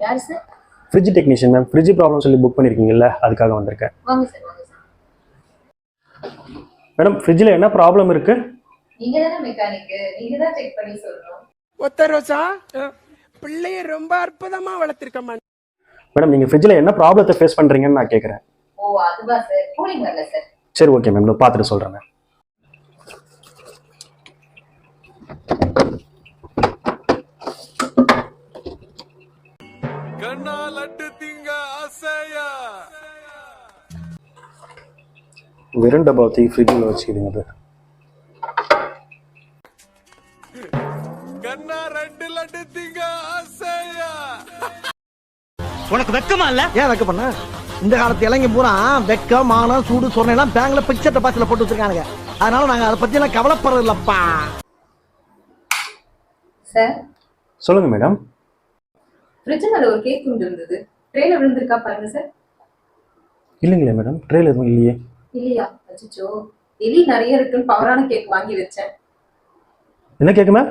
யார் sir? Fridge technician ma'am. Fridge problem சொல்லி book பண்ணியிருக்கீங்கல்ல, அதுக்காக வந்திருக்கேன். வாங்க சார், வாங்க சார். மேடம், ஃப்ரிட்ஜில் என்ன ப்ராப்ளம் இருக்கு? நீங்க தானே மெக்கானிக், நீங்க தான் செக் பண்ணி சொல்லணும். ஒத்த ரோசா பிள்ளைய ரொம்ப அற்புதமா வளர்த்திருக்கமா. மேடம், நீங்கள் ஃப்ரிட்ஜில் என்ன ப்ராப்ளத்தை ஃபேஸ் பண்ணுறீங்கன்னு நான் கேட்குறேன். ஓ அதுவா சார், கூலிங் வரல சார். சரி, ஓகே மேம், நான் பார்த்துட்டு சொல்கிறேன் மேம். வெறும் டப்பா ஊற்றி ஃப்ரிட்ஜில் வச்சுக்கிடுங்க அது. உனக்கு வெக்கமா இல்ல? ஏன் வெக்க பண்ண? இந்த காலத்து இளைஞ பூரா வெக்கம், மானம், சூடு, சொரணை பேங்க்ல பிக்சர் டெபாசிட்ல போட்டு வச்சிருக்கானுங்க. அதனால நாங்க அதை பத்தி எல்லாம் கவலைப்படுறது இல்லப்பா. சார், சொல்லுங்க மேடம். ஃப்ரிட்ஜ் மேல ஒரு கேக் துண்டு இருந்தது, ட்ரேல விழுந்திருக்கா பாருங்க சார். இல்லைங்களே மேடம், ட்ரேல எதுவும் இல்லையே. இல்லையா? அச்சோ, எலி நிறைய இருக்குன்னு பவரான கேக் வாங்கி வச்சேன். என்ன கேக்கு மேம்?